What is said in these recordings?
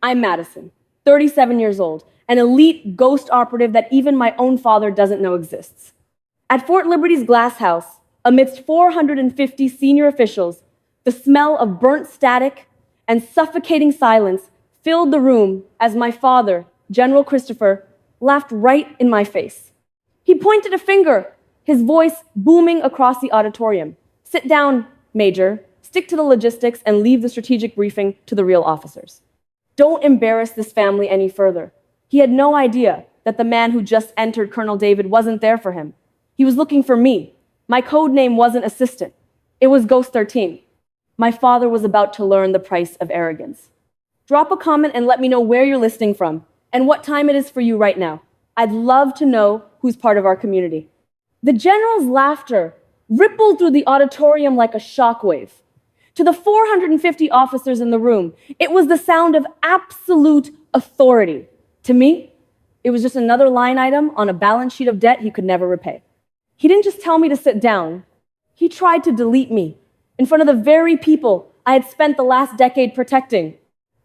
I'm Madison, 37 years old, an elite ghost operative that even my own father doesn't know exists. At Fort Liberty's glass house, amidst 450 senior officials, the smell of burnt static and suffocating silence filled the room as my father, General Christopher, laughed right in my face. He pointed a finger, his voice booming across the auditorium. "Sit down, Major. Stick to the logistics and leave the strategic briefing to the real officers. Don't embarrass this family any further." He had no idea that the man who just entered, Colonel David, wasn't there for him. He was looking for me. My code name wasn't Assistant. It was Ghost 13. My father was about to learn the price of arrogance. Drop a comment and let me know where you're listening from and what time it is for you right now. I'd love to know who's part of our community. The general's laughter rippled through the auditorium like a shockwave. To the 450 officers in the room, it was the sound of absolute authority. To me, it was just another line item on a balance sheet of debt he could never repay. He didn't just tell me to sit down. He tried to delete me in front of the very people I had spent the last decade protecting.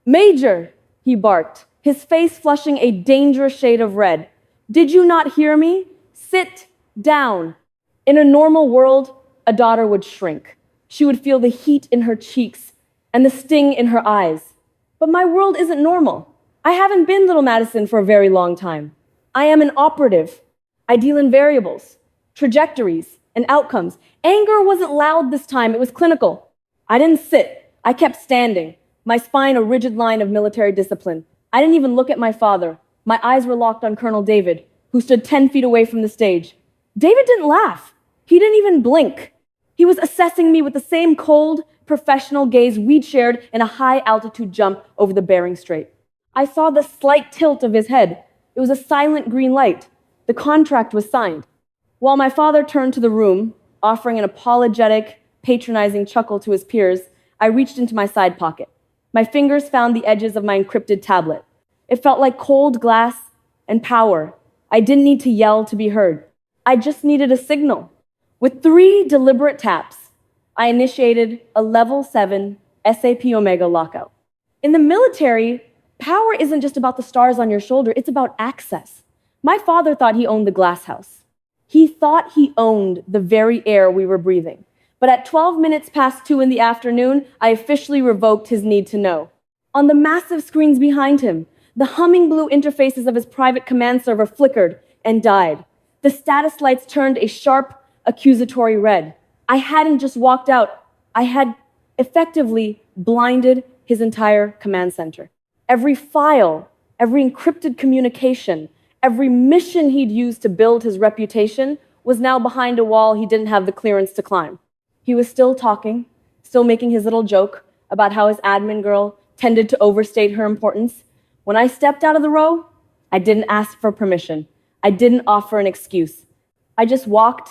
"Major," he barked, his face flushing a dangerous shade of red. "Did you not hear me? Sit down." In a normal world, a daughter would shrink. She would feel the heat in her cheeks and the sting in her eyes. But my world isn't normal. I haven't been little Madison for a very long time. I am an operative. I deal in variables, trajectories, and outcomes. Anger wasn't loud this time, it was clinical. I didn't sit, I kept standing, my spine a rigid line of military discipline. I didn't even look at my father. My eyes were locked on Colonel David, who stood 10 feet away from the stage. David didn't laugh. He didn't even blink. He was assessing me with the same cold, professional gaze we'd shared in a high-altitude jump over the Bering Strait. I saw the slight tilt of his head. It was a silent green light. The contract was signed. While my father turned to the room, offering an apologetic, patronizing chuckle to his peers, I reached into my side pocket. My fingers found the edges of my encrypted tablet. It felt like cold glass and power. I didn't need to yell to be heard. I just needed a signal. With 3 deliberate taps, I initiated a level 7 SAP Omega lockout. In the military, power isn't just about the stars on your shoulder, it's about access. My father thought he owned the glass house. He thought he owned the very air we were breathing. But at 12 minutes past 2 in the afternoon, I officially revoked his need to know. On the massive screens behind him, the humming blue interfaces of his private command server flickered and died. The status lights turned a sharp, accusatory red. I hadn't just walked out. I had effectively blinded his entire command center. Every file, every encrypted communication, every mission he'd used to build his reputation was now behind a wall he didn't have the clearance to climb. He was still talking, still making his little joke about how his admin girl tended to overstate her importance. When I stepped out of the row, I didn't ask for permission. I didn't offer an excuse. I just walked.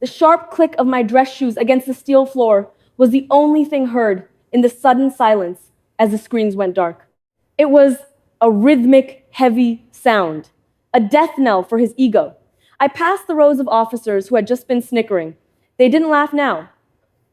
The sharp click of my dress shoes against the steel floor was the only thing heard in the sudden silence as the screens went dark. It was a rhythmic, heavy sound, a death knell for his ego. I passed the rows of officers who had just been snickering. They didn't laugh now.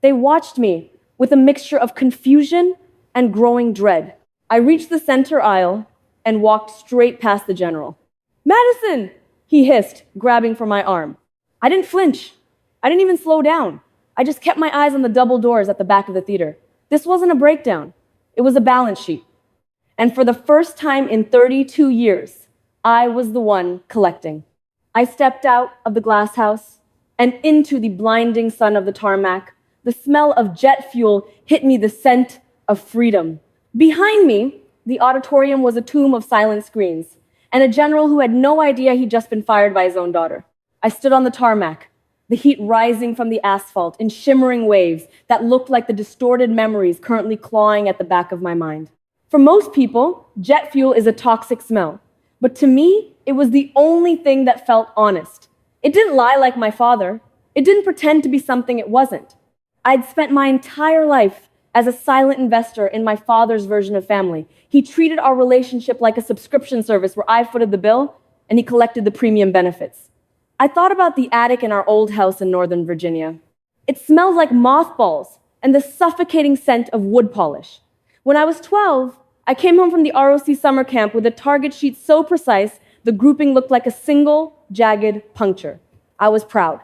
They watched me with a mixture of confusion and growing dread. I reached the center aisle and walked straight past the general. "Madison!" he hissed, grabbing for my arm. I didn't flinch. I didn't even slow down. I just kept my eyes on the double doors at the back of the theater. This wasn't a breakdown. It was a balance sheet. And for the first time in 32 years, I was the one collecting. I stepped out of the glass house and into the blinding sun of the tarmac. The smell of jet fuel hit me, the scent of freedom. Behind me, the auditorium was a tomb of silent screens, and a general who had no idea he'd just been fired by his own daughter. I stood on the tarmac, the heat rising from the asphalt in shimmering waves that looked like the distorted memories currently clawing at the back of my mind. For most people, jet fuel is a toxic smell. But to me, it was the only thing that felt honest. It didn't lie like my father. It didn't pretend to be something it wasn't. I'd spent my entire life as a silent investor in my father's version of family. He treated our relationship like a subscription service where I footed the bill and he collected the premium benefits. I thought about the attic in our old house in Northern Virginia. It smelled like mothballs and the suffocating scent of wood polish. When I was 12, I came home from the ROC summer camp with a target sheet so precise the grouping looked like a single, jagged puncture. I was proud.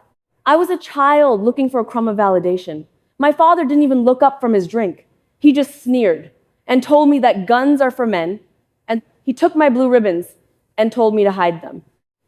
I was a child looking for a crumb of validation. My father didn't even look up from his drink. He just sneered and told me that guns are for men, and he took my blue ribbons and told me to hide them.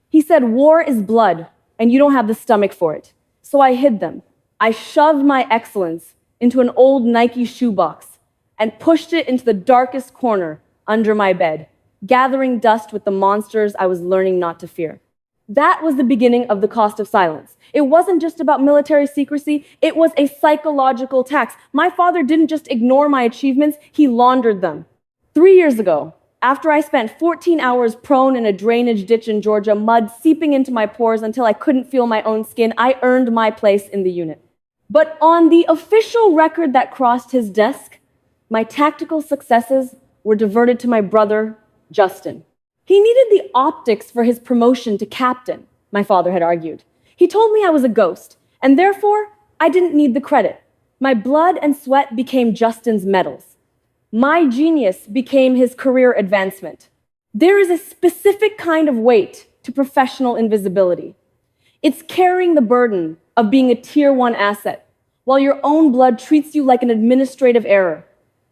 He said, war is blood, and you don't have the stomach for it. So I hid them. I shoved my excellence into an old Nike shoebox and pushed it into the darkest corner under my bed, gathering dust with the monsters I was learning not to fear. That was the beginning of the cost of silence. It wasn't just about military secrecy, it was a psychological tax. My father didn't just ignore my achievements, he laundered them. 3 years ago, after I spent 14 hours prone in a drainage ditch in Georgia, mud seeping into my pores until I couldn't feel my own skin, I earned my place in the unit. But on the official record that crossed his desk, my tactical successes were diverted to my brother, Justin. He needed the optics for his promotion to captain, my father had argued. He told me I was a ghost, and therefore, I didn't need the credit. My blood and sweat became Justin's medals. My genius became his career advancement. There is a specific kind of weight to professional invisibility. It's carrying the burden of being a tier 1 asset, while your own blood treats you like an administrative error.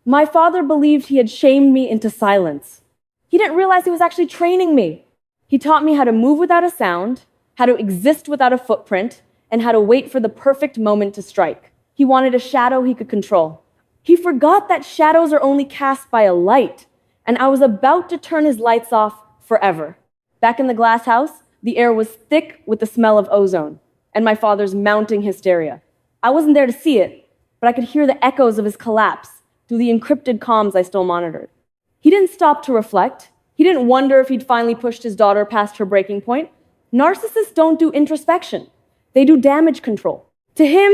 My father believed he had shamed me into silence. He didn't realize he was actually training me. He taught me how to move without a sound, how to exist without a footprint, and how to wait for the perfect moment to strike. He wanted a shadow he could control. He forgot that shadows are only cast by a light, and I was about to turn his lights off forever. Back in the glass house, the air was thick with the smell of ozone, and my father's mounting hysteria. I wasn't there to see it, but I could hear the echoes of his collapse through the encrypted comms I still monitored. He didn't stop to reflect. He didn't wonder if he'd finally pushed his daughter past her breaking point. Narcissists don't do introspection. They do damage control. To him,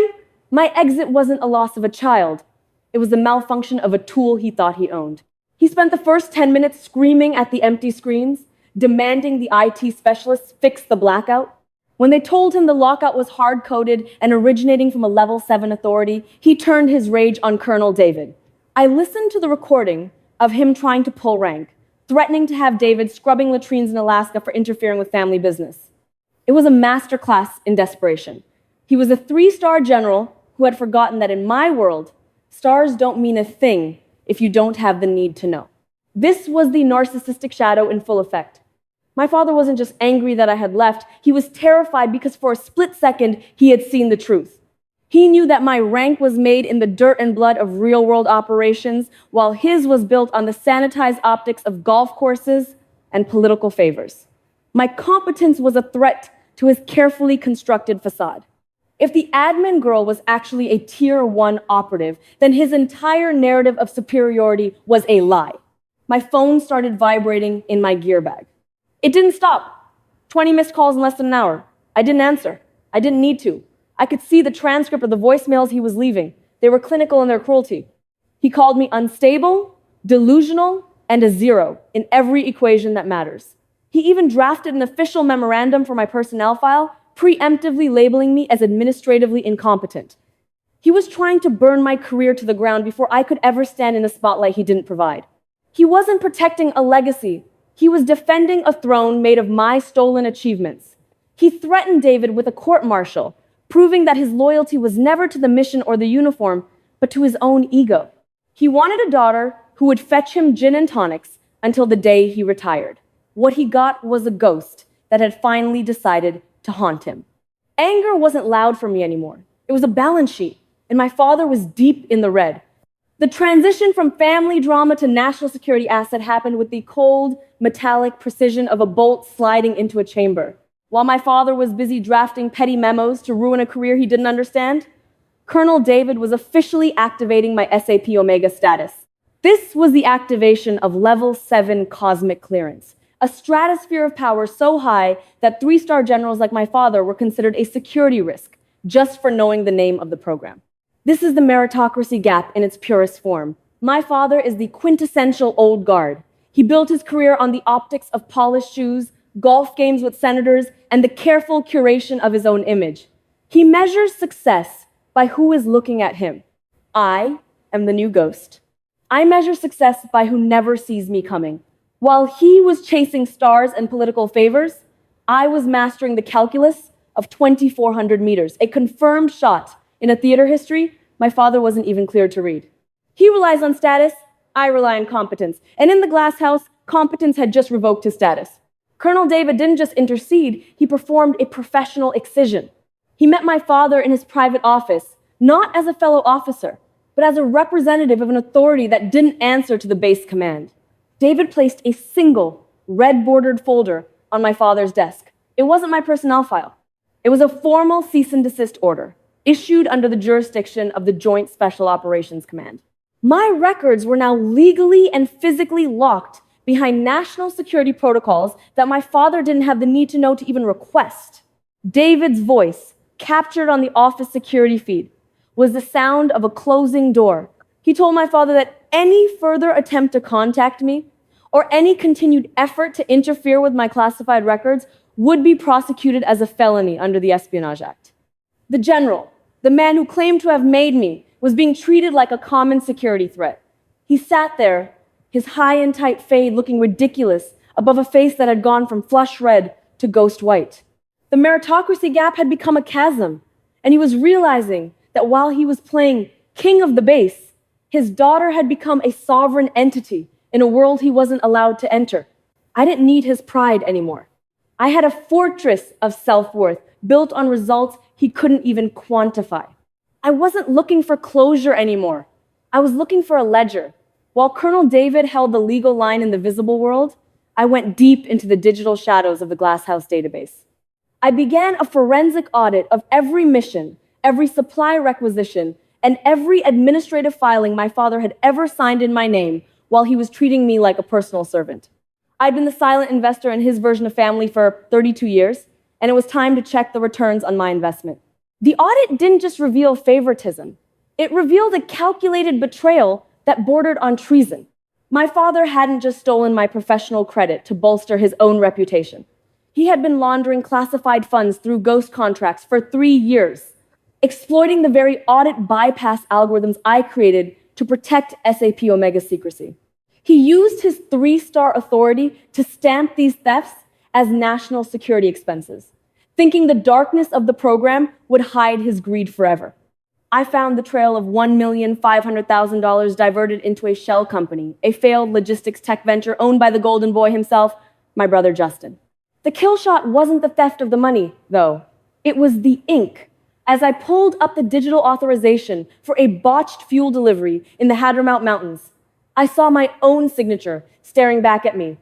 my exit wasn't a loss of a child. It was the malfunction of a tool he thought he owned. He spent the first 10 minutes screaming at the empty screens, demanding the IT specialists fix the blackout. When they told him the lockout was hard-coded and originating from a level 7 authority, he turned his rage on Colonel David. I listened to the recording of him trying to pull rank, threatening to have David scrubbing latrines in Alaska for interfering with family business. It was a masterclass in desperation. He was a 3-star general who had forgotten that in my world, stars don't mean a thing if you don't have the need to know. This was the narcissistic shadow in full effect. My father wasn't just angry that I had left, he was terrified because for a split second, he had seen the truth. He knew that my rank was made in the dirt and blood of real-world operations, while his was built on the sanitized optics of golf courses and political favors. My competence was a threat to his carefully constructed facade. If the admin girl was actually a tier 1 operative, then his entire narrative of superiority was a lie. My phone started vibrating in my gear bag. It didn't stop. 20 missed calls in less than an hour. I didn't answer. I didn't need to. I could see the transcript of the voicemails he was leaving. They were clinical in their cruelty. He called me unstable, delusional, and a 0 in every equation that matters. He even drafted an official memorandum for my personnel file, preemptively labeling me as administratively incompetent. He was trying to burn my career to the ground before I could ever stand in a spotlight he didn't provide. He wasn't protecting a legacy. He was defending a throne made of my stolen achievements. He threatened David with a court-martial, proving that his loyalty was never to the mission or the uniform, but to his own ego. He wanted a daughter who would fetch him gin and tonics until the day he retired. What he got was a ghost that had finally decided to haunt him. Anger wasn't loud for me anymore. It was a balance sheet, and my father was deep in the red. The transition from family drama to national security asset happened with the cold, metallic precision of a bolt sliding into a chamber. While my father was busy drafting petty memos to ruin a career he didn't understand, Colonel David was officially activating my SAP Omega status. This was the activation of level 7 cosmic clearance, a stratosphere of power so high that 3-star generals like my father were considered a security risk just for knowing the name of the program. This is the meritocracy gap in its purest form. My father is the quintessential old guard. He built his career on the optics of polished shoes, golf games with senators, and the careful curation of his own image. He measures success by who is looking at him. I am the new ghost. I measure success by who never sees me coming. While he was chasing stars and political favors, I was mastering the calculus of 2,400 meters, a confirmed shot in a theater history my father wasn't even cleared to read. He relies on status, I rely on competence. And in the glass house, competence had just revoked his status. Colonel David didn't just intercede, he performed a professional excision. He met my father in his private office, not as a fellow officer, but as a representative of an authority that didn't answer to the base command. David placed a single red-bordered folder on my father's desk. It wasn't my personnel file. It was a formal cease and desist order, issued under the jurisdiction of the Joint Special Operations Command. My records were now legally and physically locked behind national security protocols that my father didn't have the need to know to even request. David's voice, captured on the office security feed, was the sound of a closing door. He told my father that any further attempt to contact me or any continued effort to interfere with my classified records would be prosecuted as a felony under the Espionage Act. The general, the man who claimed to have made me, was being treated like a common security threat. He sat there, his high and tight fade looking ridiculous above a face that had gone from flush red to ghost white. The meritocracy gap had become a chasm, and he was realizing that while he was playing king of the base, his daughter had become a sovereign entity in a world he wasn't allowed to enter. I didn't need his pride anymore. I had a fortress of self-worth built on results he couldn't even quantify. I wasn't looking for closure anymore. I was looking for a ledger. While Colonel David held the legal line in the visible world, I went deep into the digital shadows of the Glasshouse database. I began a forensic audit of every mission, every supply requisition, and every administrative filing my father had ever signed in my name while he was treating me like a personal servant. I'd been the silent investor in his version of family for 32 years, and it was time to check the returns on my investment. The audit didn't just reveal favoritism. It revealed a calculated betrayal that bordered on treason. My father hadn't just stolen my professional credit to bolster his own reputation. He had been laundering classified funds through ghost contracts for 3 years, exploiting the very audit bypass algorithms I created to protect SAP Omega's secrecy. He used his 3-star authority to stamp these thefts as national security expenses, thinking the darkness of the program would hide his greed forever. I found the trail of $1,500,000 diverted into a shell company, a failed logistics tech venture owned by the golden boy himself, my brother Justin. The kill shot wasn't the theft of the money, though. It was the ink. As I pulled up the digital authorization for a botched fuel delivery in the Hadramaut Mountains, I saw my own signature staring back at me.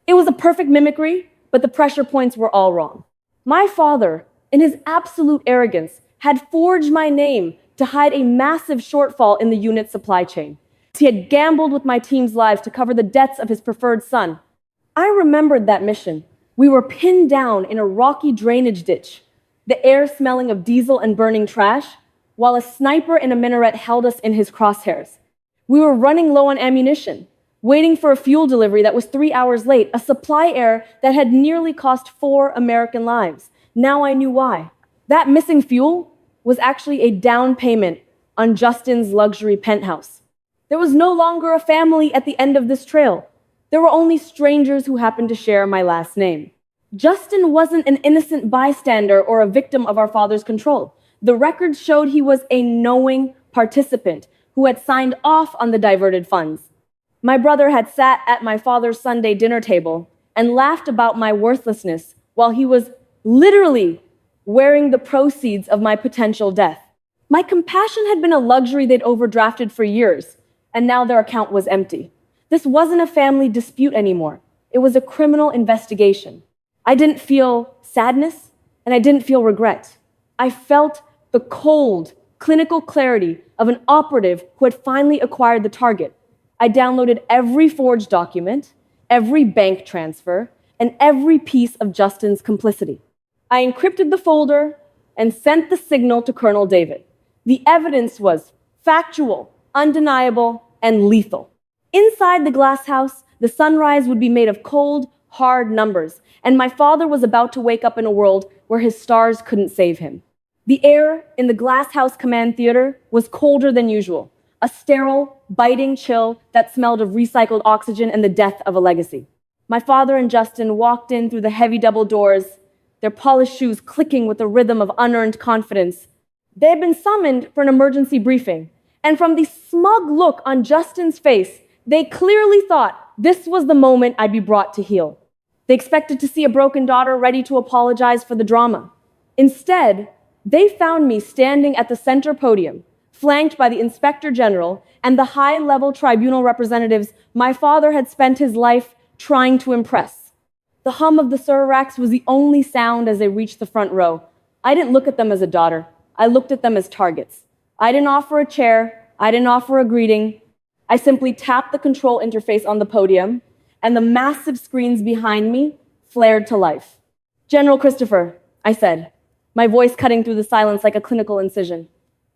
It was a perfect mimicry, but the pressure points were all wrong. My father, in his absolute arrogance, had forged my name to hide a massive shortfall in the unit's supply chain. He had gambled with my team's lives to cover the debts of his preferred son. I remembered that mission. We were pinned down in a rocky drainage ditch, the air smelling of diesel and burning trash, while a sniper in a minaret held us in his crosshairs. We were running low on ammunition, waiting for a fuel delivery that was 3 hours late, a supply error that had nearly cost 4 American lives. Now I knew why. That missing fuel was actually a down payment on Justin's luxury penthouse. There was no longer a family at the end of this trail. There were only strangers who happened to share my last name. Justin wasn't an innocent bystander or a victim of our father's control. The records showed he was a knowing participant who had signed off on the diverted funds. My brother had sat at my father's Sunday dinner table and laughed about my worthlessness while he was literally wearing the proceeds of my potential death. My compassion had been a luxury they'd overdrafted for years, and now their account was empty. This wasn't a family dispute anymore. It was a criminal investigation. I didn't feel sadness, and I didn't feel regret. I felt the cold, clinical clarity of an operative who had finally acquired the target. I downloaded every forged document, every bank transfer, and every piece of Justin's complicity. I encrypted the folder and sent the signal to Colonel David. The evidence was factual, undeniable, and lethal. Inside the glass house, the sunrise would be made of cold, hard numbers, and my father was about to wake up in a world where his stars couldn't save him. The air in the Glass House Command Theater was colder than usual. a sterile, biting chill that smelled of recycled oxygen and the death of a legacy. My father and Justin walked in through the heavy double doors, their polished shoes clicking with the rhythm of unearned confidence. They had been summoned for an emergency briefing, and from the smug look on Justin's face, they clearly thought this was the moment I'd be brought to heel. They expected to see a broken daughter ready to apologize for the drama. Instead, they found me standing at the center podium, flanked by the Inspector General and the high-level tribunal representatives my father had spent his life trying to impress. The hum of the surarax was the only sound as they reached the front row. I didn't look at them as a daughter. I looked at them as targets. I didn't offer a chair. I didn't offer a greeting. I simply tapped the control interface on the podium, and the massive screens behind me flared to life. "General Christopher," I said, my voice cutting through the silence like a clinical incision.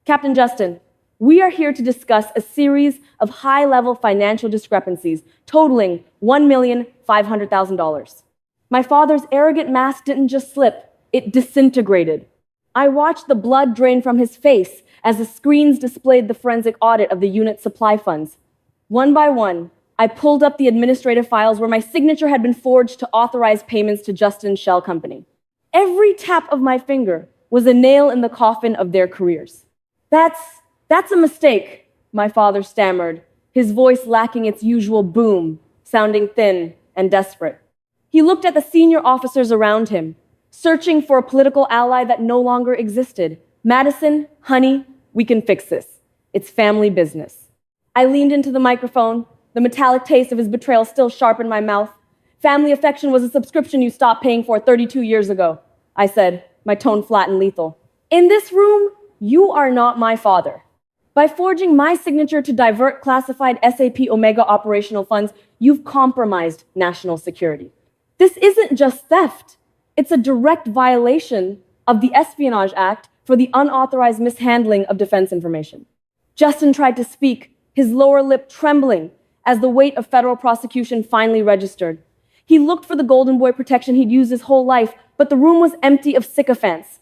"Captain Justin, we are here to discuss a series of high-level financial discrepancies totaling $1,500,000. My father's arrogant mask didn't just slip, it disintegrated. I watched the blood drain from his face as the screens displayed the forensic audit of the unit's supply funds. One by one, I pulled up the administrative files where my signature had been forged to authorize payments to Justin's shell company. Every tap of my finger was a nail in the coffin of their careers. That's a mistake," my father stammered, his voice lacking its usual boom, sounding thin and desperate. He looked at the senior officers around him, searching for a political ally that no longer existed. "Madison, honey, we can fix this. It's family business." I leaned into the microphone, the metallic taste of his betrayal still sharp in my mouth. "Family affection was a subscription you stopped paying for 32 years ago," I said, my tone flat and lethal. "In this room, you are not my father. By forging my signature to divert classified SAP Omega operational funds, you've compromised national security. This isn't just theft. It's a direct violation of the Espionage Act for the unauthorized mishandling of defense information." Justin tried to speak, his lower lip trembling as the weight of federal prosecution finally registered. He looked for the golden boy protection he'd used his whole life, but the room was empty of sycophants.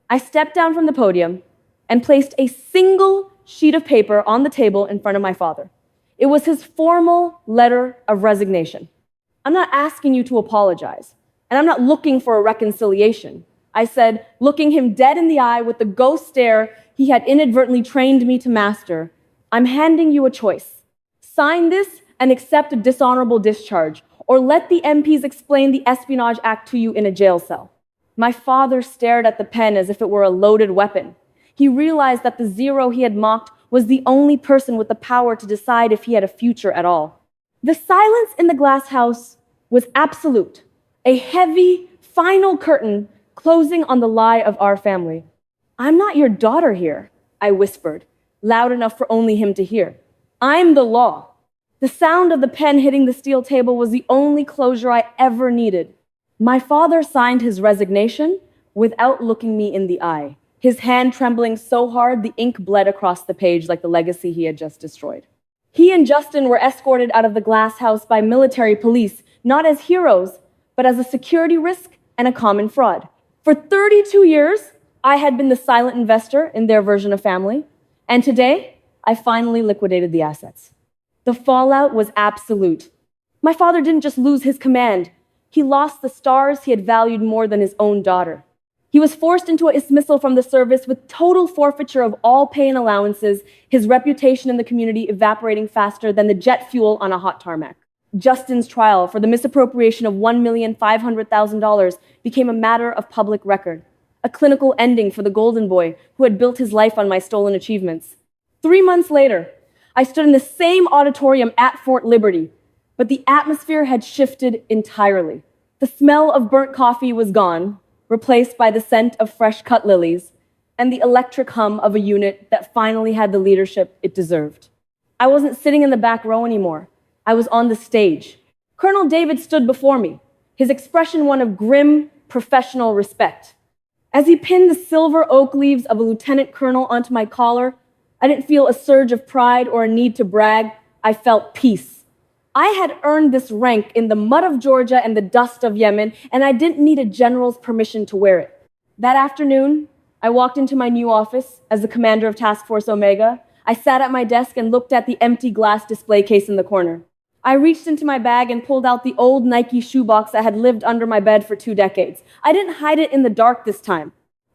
I stepped down from the podium and placed a single sheet of paper on the table in front of my father. It was his formal letter of resignation. "I'm not asking you to apologize, and I'm not looking for a reconciliation," I said, looking him dead in the eye with the ghost stare he had inadvertently trained me to master. "I'm handing you a choice. Sign this and accept a dishonorable discharge, or let the MPs explain the Espionage Act to you in a jail cell." My father stared at the pen as if it were a loaded weapon. He realized that the zero he had mocked was the only person with the power to decide if he had a future at all. The silence in the glass house was absolute, a heavy, final curtain closing on the lie of our family. "I'm not your daughter here," I whispered, loud enough for only him to hear. "I'm the law." The sound of the pen hitting the steel table was the only closure I ever needed. My father signed his resignation without looking me in the eye, his hand trembling so hard the ink bled across the page like the legacy he had just destroyed. He and Justin were escorted out of the glass house by military police, not as heroes, but as a security risk and a common fraud. For 32 years, I had been the silent investor in their version of family, and today, I finally liquidated the assets. The fallout was absolute. My father didn't just lose his command, he lost the stars he had valued more than his own daughter. He was forced into a dismissal from the service with total forfeiture of all pay and allowances, his reputation in the community evaporating faster than the jet fuel on a hot tarmac. Justin's trial for the misappropriation of $1,500,000 became a matter of public record, a clinical ending for the golden boy who had built his life on my stolen achievements. 3 months later, I stood in the same auditorium at Fort Liberty, but the atmosphere had shifted entirely. The smell of burnt coffee was gone, replaced by the scent of fresh-cut lilies, and the electric hum of a unit that finally had the leadership it deserved. I wasn't sitting in the back row anymore. I was on the stage. Colonel David stood before me, his expression one of grim, professional respect. As he pinned the silver oak leaves of a lieutenant colonel onto my collar, I didn't feel a surge of pride or a need to brag. I felt peace. I had earned this rank in the mud of Georgia and the dust of Yemen, and I didn't need a general's permission to wear it. That afternoon, I walked into my new office as the commander of Task Force Omega. I sat at my desk and looked at the empty glass display case in the corner. I reached into my bag and pulled out the old Nike shoebox that had lived under my bed for 2 decades. I didn't hide it in the dark this time.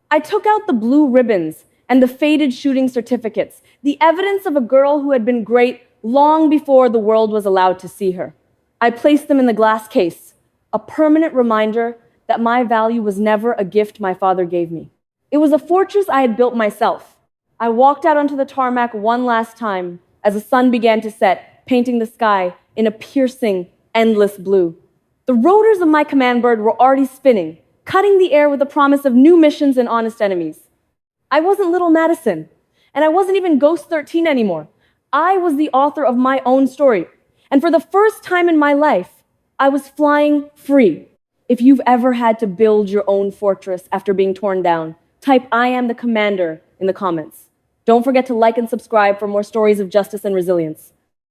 I took out the blue ribbons and the faded shooting certificates, the evidence of a girl who had been great long before the world was allowed to see her. I placed them in the glass case, a permanent reminder that my value was never a gift my father gave me. It was a fortress I had built myself. I walked out onto the tarmac one last time as the sun began to set, painting the sky in a piercing, endless blue. The rotors of my command bird were already spinning, cutting the air with the promise of new missions and honest enemies. I wasn't little Madison, and I wasn't even Ghost 13 anymore. I was the author of my own story, and for the first time in my life, I was flying free. If you've ever had to build your own fortress after being torn down, type "I am the commander" in the comments. Don't forget to like and subscribe for more stories of justice and resilience.